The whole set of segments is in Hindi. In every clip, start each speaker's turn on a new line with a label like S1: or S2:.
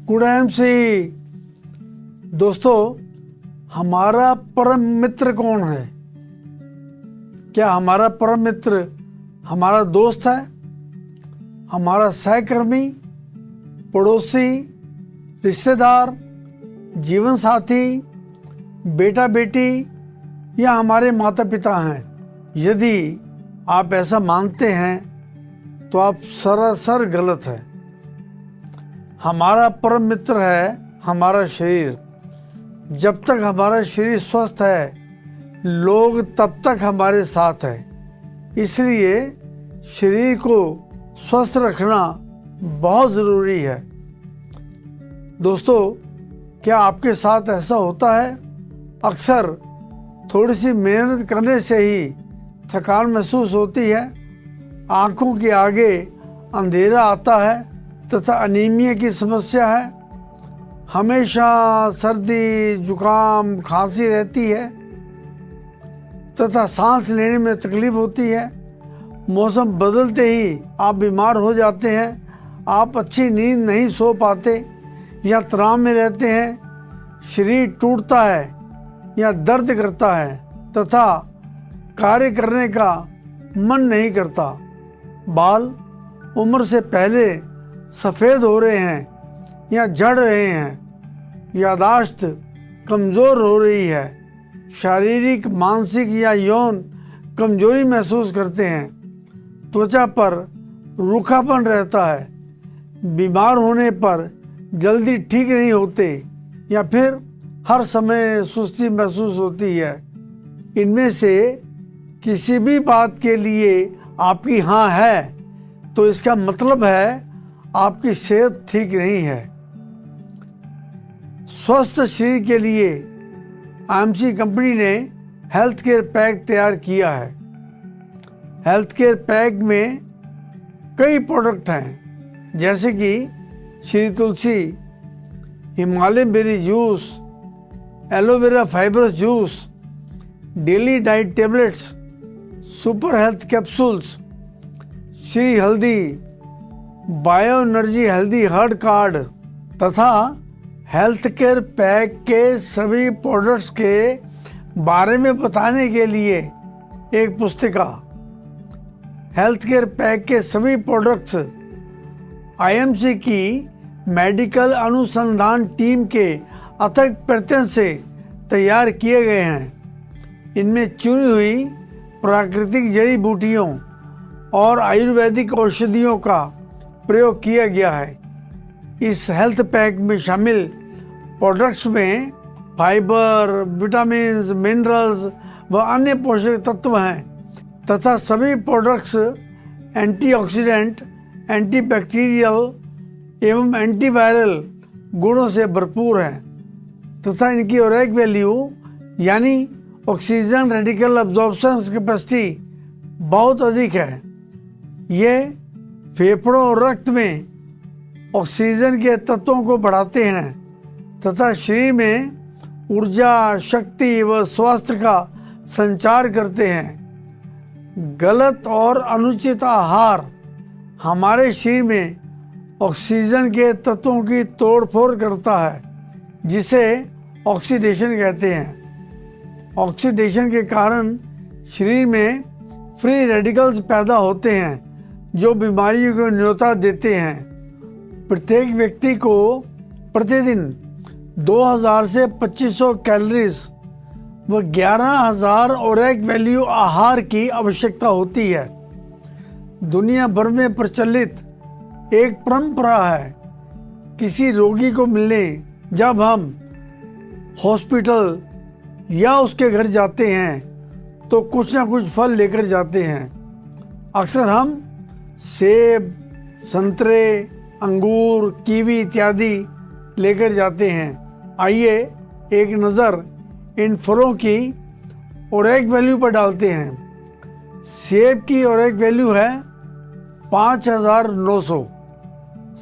S1: गुड एमसी दोस्तों, हमारा परम मित्र कौन है? क्या हमारा परम मित्र हमारा दोस्त है, हमारा सहकर्मी, पड़ोसी, रिश्तेदार, जीवन साथी, बेटा बेटी या हमारे माता पिता हैं? यदि आप ऐसा मानते हैं तो आप सरासर गलत हैं। हमारा परम मित्र है हमारा शरीर। जब तक हमारा शरीर स्वस्थ है, लोग तब तक हमारे साथ हैं। इसलिए शरीर को स्वस्थ रखना बहुत ज़रूरी है। दोस्तों, क्या आपके साथ ऐसा होता है? अक्सर थोड़ी सी मेहनत करने से ही थकान महसूस होती है, आंखों के आगे अंधेरा आता है तथा अनीमिया की समस्या है। हमेशा सर्दी, जुकाम, खांसी रहती है तथा सांस लेने में तकलीफ होती है। मौसम बदलते ही आप बीमार हो जाते हैं। आप अच्छी नींद नहीं सो पाते या तनाव में रहते हैं। शरीर टूटता है या दर्द करता है तथा कार्य करने का मन नहीं करता। बाल उम्र से पहले सफ़ेद हो रहे हैं या झड़ रहे हैं। यादाश्त कमज़ोर हो रही है। शारीरिक, मानसिक या यौन कमजोरी महसूस करते हैं। त्वचा पर रूखापन रहता है। बीमार होने पर जल्दी ठीक नहीं होते या फिर हर समय सुस्ती महसूस होती है। इनमें से किसी भी बात के लिए आपकी हाँ है तो इसका मतलब है आपकी सेहत ठीक नहीं है। स्वस्थ शरीर के लिए आईएमसी कंपनी ने हेल्थ केयर पैक तैयार किया है। हेल्थ केयर पैक में कई प्रोडक्ट हैं, जैसे कि Shri Tulsi, Himalayan berry juice, aloe vera fibrous juice, daily diet tablets, super health capsules, Shri Haldi, bio energy healthy heart card तथा हेल्थ केयर पैक के सभी प्रोडक्ट्स के बारे में बताने के लिए एक पुस्तिका। हेल्थ केयर पैक के सभी प्रोडक्ट्स आईएमसी की मेडिकल अनुसंधान टीम के अथक प्रयत्न से तैयार किए गए हैं। इनमें चुनी हुई प्राकृतिक जड़ी बूटियों और आयुर्वेदिक औषधियों का प्रयोग किया गया है। इस हेल्थ पैक में शामिल प्रोडक्ट्स में फाइबर, विटामिन्स, मिनरल्स व अन्य पोषक तत्व हैं तथा सभी प्रोडक्ट्स एंटीऑक्सीडेंट, एंटीबैक्टीरियल एवं एंटीवायरल गुणों से भरपूर हैं तथा इनकी ओरेक वैल्यू यानी ऑक्सीजन रेडिकल अब्जॉर्प्शन कैपेसिटी बहुत अधिक है। ये फेफड़ों और रक्त में ऑक्सीजन के तत्वों को बढ़ाते हैं तथा शरीर में ऊर्जा, शक्ति व स्वास्थ्य का संचार करते हैं। गलत और अनुचित आहार हमारे शरीर में ऑक्सीजन के तत्वों की तोड़फोड़ करता है, जिसे ऑक्सीडेशन कहते हैं। ऑक्सीडेशन के कारण शरीर में फ्री रेडिकल्स पैदा होते हैं जो बीमारियों को न्योता देते हैं। प्रत्येक व्यक्ति को प्रतिदिन 2000 से 2500 कैलोरीज व 11000 ओरेक वैल्यू आहार की आवश्यकता होती है। दुनिया भर में प्रचलित एक परंपरा है, किसी रोगी को मिलने जब हम हॉस्पिटल या उसके घर जाते हैं तो कुछ ना कुछ फल लेकर जाते हैं। अक्सर हम सेब, संतरे, अंगूर, कीवी इत्यादि लेकर जाते हैं। आइए एक नज़र इन फलों की ओरेक वैल्यू पर डालते हैं। सेब की ओरेक वैल्यू है 5900,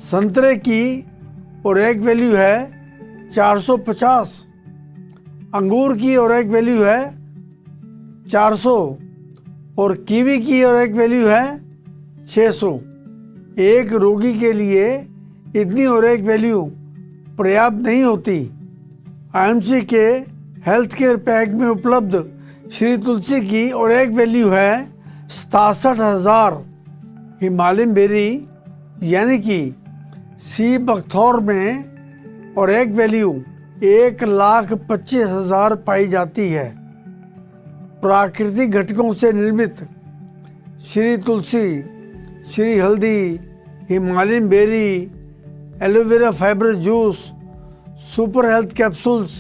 S1: संतरे की ओरेक वैल्यू है 450, अंगूर की ओरेक वैल्यू है 400 और कीवी की ओरेक वैल्यू है 600। एक रोगी के लिए इतनी ओरेक वैल्यू पर्याप्त नहीं होती। आईएमसी के हेल्थ केयर पैक में उपलब्ध श्री तुलसी की ओरेक वैल्यू है 67,000। हिमालयन बेरी यानी कि सी बकथौर में ओरेक वैल्यू 1,25,000 पाई जाती है। प्राकृतिक घटकों से निर्मित Shri Tulsi, Shri Haldi, Himalayan berry, aloe vera fibre juice, super health capsules,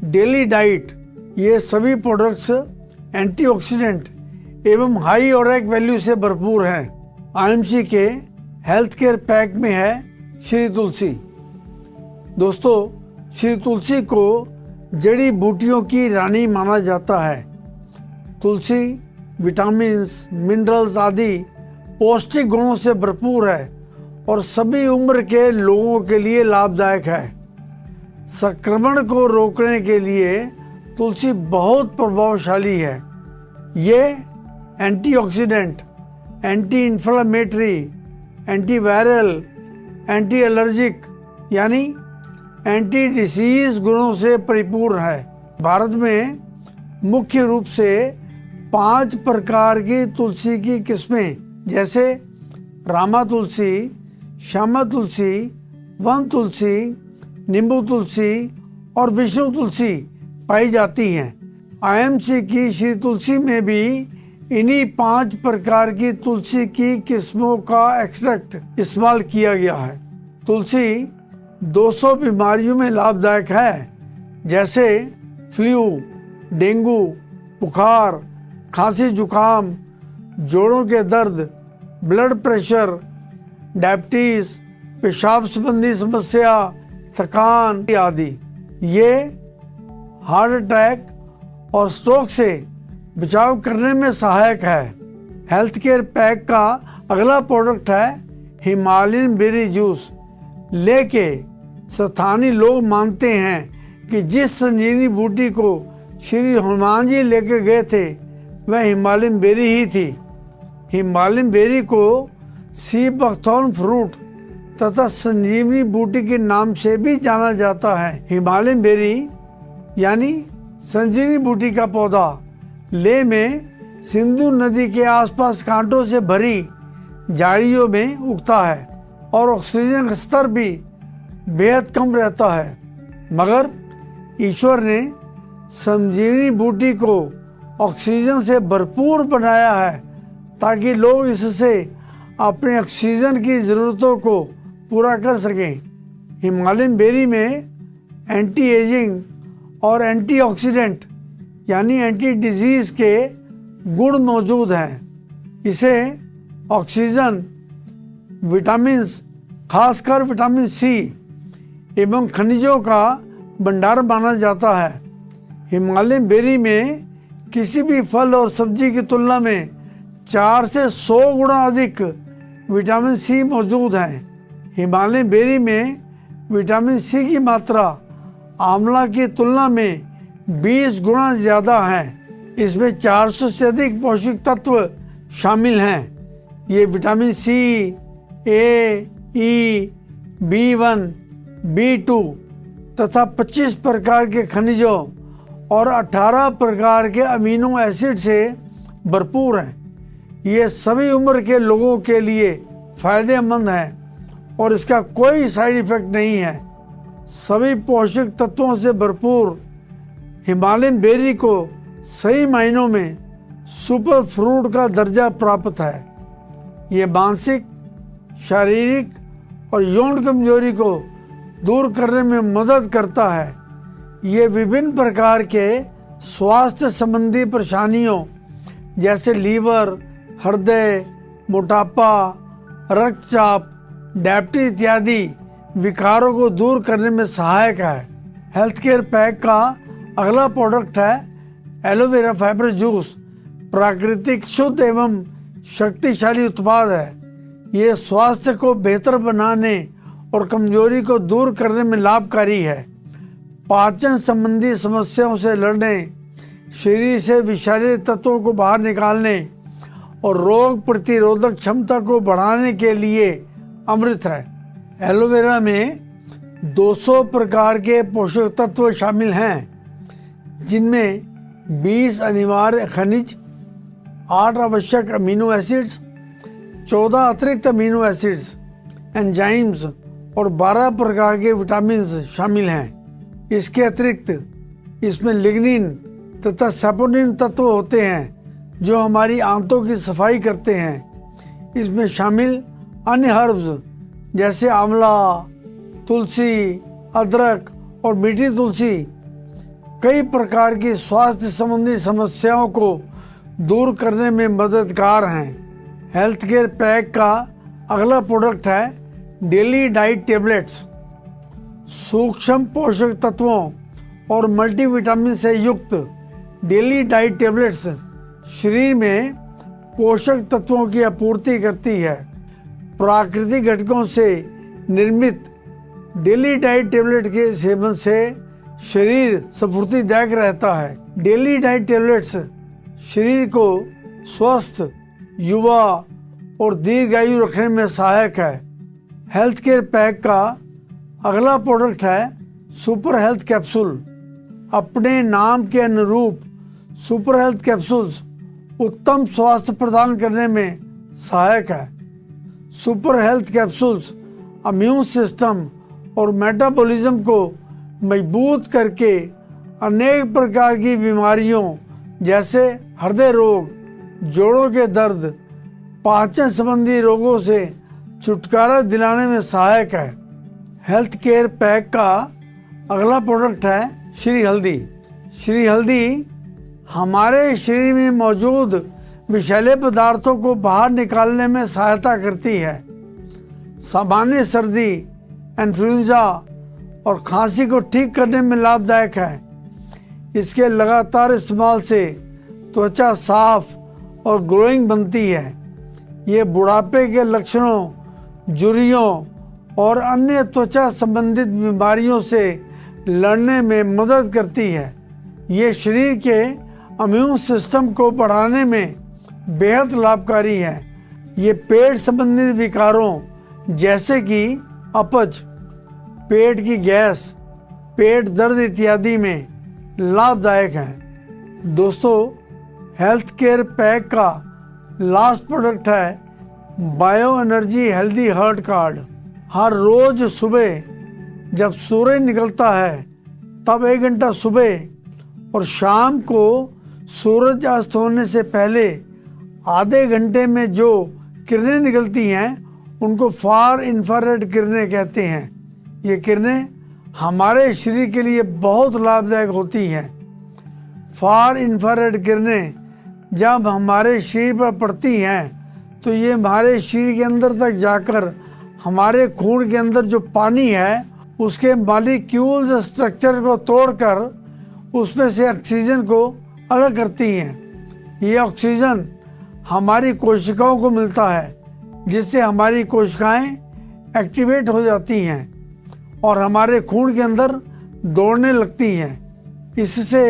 S1: daily diet, ये सभी प्रोडक्ट्स एंटीऑक्सीडेंट एवं हाई ओरेक वैल्यू से भरपूर हैं। आईएमसी के हेल्थ केयर पैक में है श्री तुलसी। दोस्तों, श्री तुलसी को जड़ी बूटियों की रानी माना जाता है। तुलसी विटामिन्स, मिनरल्स आदि पौष्टिक गुणों से भरपूर है और सभी उम्र के लोगों के लिए लाभदायक है। संक्रमण को रोकने के लिए तुलसी बहुत प्रभावशाली है। ये antioxidant, anti inflammatory, antiviral, anti allergic यानी एंटी डिसीज गुणों से परिपूर्ण है। भारत में मुख्य रूप से 5 प्रकार की तुलसी की किस्में जैसे रामा तुलसी, श्यामा तुलसी, वन तुलसी, नींबू तुलसी और विष्णु तुलसी पाई जाती हैं। आईएमसी की श्री तुलसी में भी इन्हीं 5 प्रकार की तुलसी की किस्मों का एक्सट्रैक्ट इस्तेमाल किया गया है। तुलसी 200 बीमारियों में लाभदायक है, जैसे फ्लू, डेंगू, बुखार, खांसी जुकाम, जोड़ों के दर्द, ब्लड प्रेशर, डायबिटीज, पेशाब संबंधी समस्या, थकान आदि। ये हार्ट अटैक और स्ट्रोक से बचाव करने में सहायक है। हेल्थ केयर पैक का अगला प्रोडक्ट है हिमालयन बेरी जूस। लेके स्थानीय लोग मानते हैं कि जिस संजीवनी बूटी को श्री हनुमान जी लेके गए थे वह हिमालयन बेरी ही थी। हिमालयन बेरी को सी बकथॉर्न फ्रूट तथा संजीवनी बूटी के नाम से भी जाना जाता है। हिमालयन बेरी यानी संजीवनी बूटी का पौधा लेह में सिंधु नदी के आसपास कांटों से भरी झाड़ियों में उगता है और ऑक्सीजन का स्तर भी बेहद कम रहता है। मगर ईश्वर ने संजीवनी बूटी को ऑक्सीजन से भरपूर बनाया है ताकि लोग इससे अपने ऑक्सीजन की ज़रूरतों को पूरा कर सकें। हिमालयन बेरी में एंटी एजिंग और एंटीऑक्सीडेंट यानी एंटी डिजीज़ के गुण मौजूद हैं। इसे ऑक्सीजन, विटामिन्स, खासकर विटामिन सी एवं खनिजों का भंडार माना जाता है। हिमालयन बेरी में किसी भी फल और सब्जी की तुलना में 4 से 100 गुना अधिक विटामिन सी मौजूद हैं। हिमालयन बेरी में विटामिन सी की मात्रा आंवला की तुलना में 20 गुना ज़्यादा है। इसमें 400 से अधिक पोषक तत्व शामिल हैं। ये विटामिन सी, ए, ई, B1, B2 तथा 25 प्रकार के खनिजों और 18 प्रकार के अमीनो एसिड से भरपूर हैं। ये सभी उम्र के लोगों के लिए फ़ायदेमंद है और इसका कोई साइड इफ़ेक्ट नहीं है। सभी पोषक तत्वों से भरपूर हिमालयन बेरी को सही मायनों में सुपर फ्रूट का दर्जा प्राप्त है। ये मानसिक, शारीरिक और यौन कमजोरी को दूर करने में मदद करता है। ये विभिन्न प्रकार के स्वास्थ्य संबंधी परेशानियों जैसे लीवर, हृदय, मोटापा, रक्तचाप, डायबिटीज इत्यादि विकारों को दूर करने में सहायक है। हेल्थ केयर पैक का अगला प्रोडक्ट है एलोवेरा फाइबर जूस। प्राकृतिक, शुद्ध एवं शक्तिशाली उत्पाद है। ये स्वास्थ्य को बेहतर बनाने और कमजोरी को दूर करने में लाभकारी है। पाचन संबंधी समस्याओं से लड़ने, शरीर से विषैले तत्वों को बाहर निकालने और रोग प्रतिरोधक क्षमता को बढ़ाने के लिए अमृत है। एलोवेरा में 200 प्रकार के पोषक तत्व शामिल हैं, जिनमें 20 अनिवार्य खनिज, 8 आवश्यक अमीनो एसिड्स, 14 अतिरिक्त अमीनो एसिड्स, एंजाइम्स और 12 प्रकार के विटामिन शामिल हैं। इसके अतिरिक्त इसमें लिग्निन तथा सैपोनिन तत्व होते हैं जो हमारी आंतों की सफाई करते हैं। इसमें शामिल अन्य हर्ब्स जैसे आंवला, तुलसी, अदरक और मीठी तुलसी कई प्रकार की स्वास्थ्य संबंधी समस्याओं को दूर करने में मददगार हैं। हेल्थ केयर पैक का अगला प्रोडक्ट है डेली डाइट टेबलेट्स। सूक्ष्म पोषक तत्वों और मल्टीविटामिन से युक्त डेली डाइट टेबलेट्स शरीर में पोषक तत्वों की आपूर्ति करती है। प्राकृतिक घटकों से निर्मित डेली डाइट टेबलेट के सेवन से शरीर स्फूर्तिदायक रहता है। डेली डाइट टेबलेट्स शरीर को स्वस्थ, युवा और दीर्घायु रखने में सहायक है। हेल्थ केयर पैक का अगला प्रोडक्ट है सुपर हेल्थ कैप्सूल। अपने नाम के अनुरूप सुपर हेल्थ कैप्सूल्स उत्तम स्वास्थ्य प्रदान करने में सहायक है। Super health capsules immune system और मेटाबॉलिज्म को मजबूत करके अनेक प्रकार की बीमारियों जैसे हृदय रोग, जोड़ों के दर्द, पाचन संबंधी रोगों से छुटकारा दिलाने में सहायक है। हेल्थ केयर पैक का अगला प्रोडक्ट है श्री हल्दी। श्री हल्दी हमारे शरीर में मौजूद विषैले पदार्थों को बाहर निकालने में सहायता करती है। सामान्य सर्दी, इन्फ्लुएंजा और खांसी को ठीक करने में लाभदायक है। इसके लगातार इस्तेमाल से त्वचा साफ और ग्लोइंग बनती है। ये बुढ़ापे के लक्षणों, झुर्रियों और अन्य त्वचा संबंधित बीमारियों से लड़ने में मदद करती है। ये शरीर के इम्यून सिस्टम को बढ़ाने में बेहद लाभकारी है। ये पेट संबंधित विकारों जैसे कि अपच, पेट की गैस, पेट दर्द इत्यादि में लाभदायक है। दोस्तों, हेल्थ केयर पैक का लास्ट प्रोडक्ट है bio energy healthy heart card. हर रोज सुबह जब सूरज निकलता है तब 1 घंटा सुबह और शाम को सूरज अस्त होने से पहले आधे घंटे में जो किरणें निकलती हैं उनको फार इंफ्रारेड किरणें कहते हैं। ये किरणें हमारे शरीर के लिए बहुत लाभदायक होती हैं। फार इंफ्रारेड किरणें जब हमारे शरीर पर पड़ती हैं तो ये हमारे शरीर के अंदर तक जाकर हमारे खून के अंदर जो पानी है उसके मॉलिक्यूल्स स्ट्रक्चर को तोड़कर उसमें से ऑक्सीजन को अलग करती हैं। ये ऑक्सीजन हमारी कोशिकाओं को मिलता है, जिससे हमारी कोशिकाएं एक्टिवेट हो जाती हैं और हमारे खून के अंदर दौड़ने लगती हैं। इससे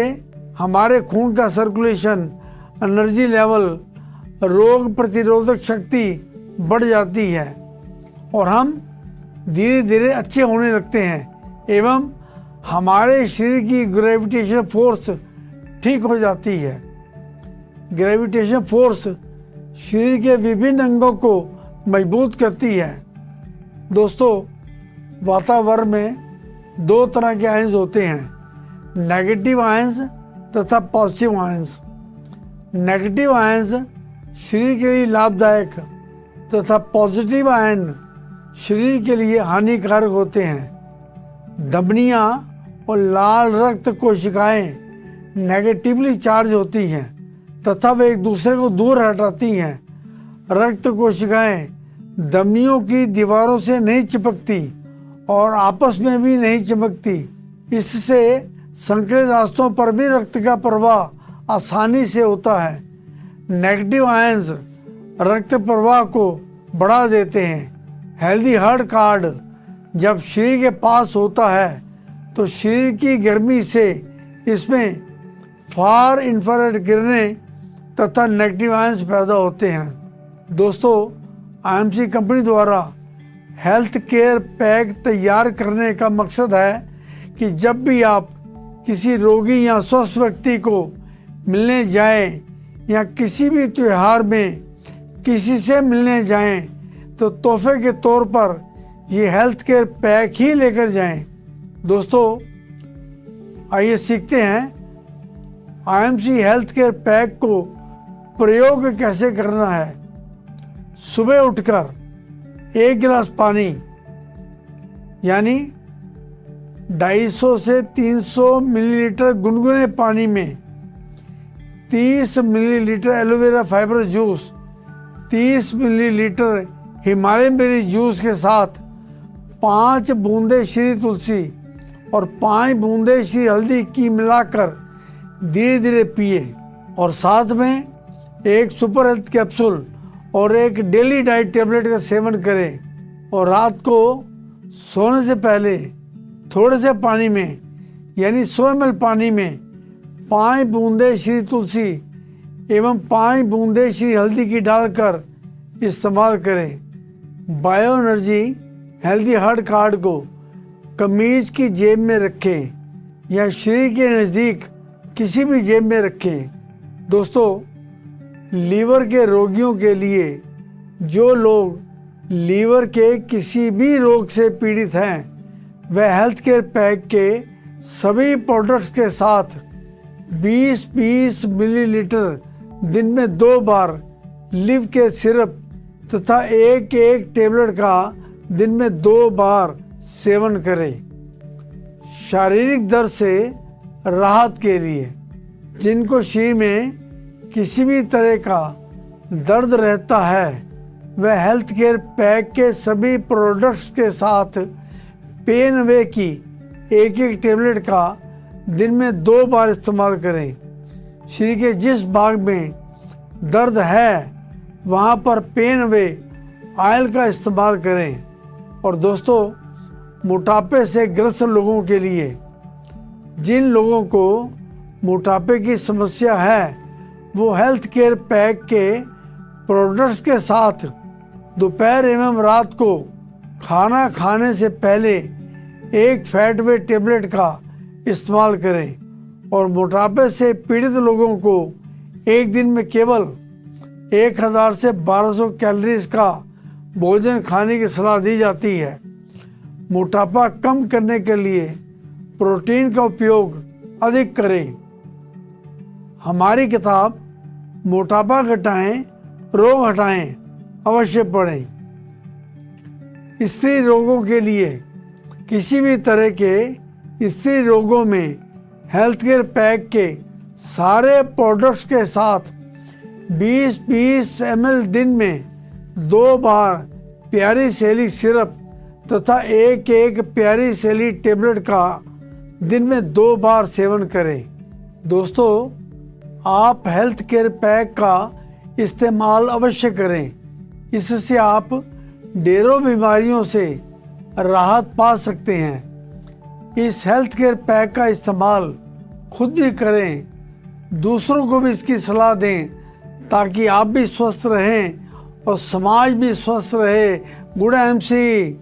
S1: हमारे खून का सर्कुलेशन, एनर्जी लेवल, रोग प्रतिरोधक शक्ति बढ़ जाती है और हम धीरे धीरे अच्छे होने लगते हैं एवं हमारे शरीर की ग्रेविटेशन फोर्स ठीक हो जाती है। ग्रेविटेशन फोर्स शरीर के विभिन्न अंगों को मजबूत करती है। दोस्तों, वातावरण में 2 तरह के आयंस होते हैं, नेगेटिव आयंस तथा पॉजिटिव आयंस। नेगेटिव आयंस शरीर के लिए लाभदायक तथा पॉजिटिव आयन शरीर के लिए हानिकारक होते हैं। धमनियाँ और लाल रक्त कोशिकाएं नेगेटिवली चार्ज होती हैं तथा वे एक दूसरे को दूर हटाती हैं। रक्त कोशिकाएं धमनियों की दीवारों से नहीं चिपकती और आपस में भी नहीं चिपकती। इससे संकरे रास्तों पर भी रक्त का प्रवाह आसानी से होता है। नेगेटिव आयंस रक्त प्रवाह को बढ़ा देते हैं। हेल्दी हार्ट कार्ड जब शरीर के पास होता है तो शरीर की गर्मी से इसमें फार इंफ्रारेड किरणें तथा नेगेटिव आयंस पैदा होते हैं। दोस्तों, आईएमसी कंपनी द्वारा हेल्थ केयर पैक तैयार करने का मकसद है कि जब भी आप किसी रोगी या स्वस्थ व्यक्ति को मिलने जाएं या किसी भी त्यौहार में किसी से मिलने जाएं तो तोहफे के तौर पर ये हेल्थ केयर पैक ही लेकर जाएं। दोस्तों, आइए सीखते हैं आईएमसी हेल्थ केयर पैक को प्रयोग कैसे करना है। सुबह उठकर 1 गिलास पानी यानी 250 से 300 मिलीलीटर गुनगुने पानी में 30 millilitre aloe vera fibre juice, 30 millilitre Himalaya berry juice के साथ 5 बूंदे श्री तुलसी और 5 बूंदे श्री हल्दी की मिलाकर धीरे धीरे पिए और साथ में एक सुपर हेल्थ कैप्सूल और एक डेली डाइट टेबलेट का सेवन करें और रात को सोने से पहले थोड़े से पानी में यानी 100 ml पानी में 5 बूंदे श्री तुलसी एवं 5 बूंदे श्री हल्दी की डालकर इस्तेमाल करें। Bio energy healthy heart card को कमीज की जेब में रखें या शरीर के नज़दीक किसी भी जेब में रखें। दोस्तों, लीवर के रोगियों के लिए जो लोग लीवर के किसी भी रोग से पीड़ित हैं वह हेल्थ केयर पैक के सभी प्रोडक्ट्स के साथ 20-20 मिलीलीटर दिन में 2 बार लिव के सिरप तथा एक टेबलेट का दिन में 2 बार सेवन करें। शारीरिक दर्द से राहत के लिए जिनको शरीर में किसी भी तरह का दर्द रहता है वह हेल्थ केयर पैक के सभी प्रोडक्ट्स के साथ पेन अवे की एक टेबलेट का दिन में 2 बार इस्तेमाल करें। शरीर के जिस भाग में दर्द है वहाँ पर पेन अवे ऑयल का इस्तेमाल करें। और दोस्तों, मोटापे से ग्रस्त लोगों के लिए जिन लोगों को मोटापे की समस्या है वो हेल्थ केयर पैक के प्रोडक्ट्स के साथ दोपहर एवं रात को खाना खाने से पहले एक फैट वे टेबलेट का इस्तेमाल करें। और मोटापे से पीड़ित लोगों को एक दिन में केवल 1000 से 1200 कैलोरीज का भोजन खाने की सलाह दी जाती है। मोटापा कम करने के लिए प्रोटीन का उपयोग अधिक करें। हमारी किताब मोटापा घटाएं, रोग हटाएं अवश्य पढ़ें। स्त्री रोगों के लिए किसी भी तरह के स्त्री रोगों में हेल्थ केयर पैक के सारे प्रोडक्ट्स के साथ 20-20 ml दिन में 2 बार प्यारी सैली सिरप तथा एक प्यारी सैली टेबलेट का दिन में 2 बार सेवन करें। दोस्तों, आप हेल्थ केयर पैक का इस्तेमाल अवश्य करें। इससे आप ढेरों बीमारियों से राहत पा सकते हैं। इस हेल्थ केयर पैक का इस्तेमाल खुद भी करें, दूसरों को भी इसकी सलाह दें ताकि आप भी स्वस्थ रहें और समाज भी स्वस्थ रहे। Good IMC.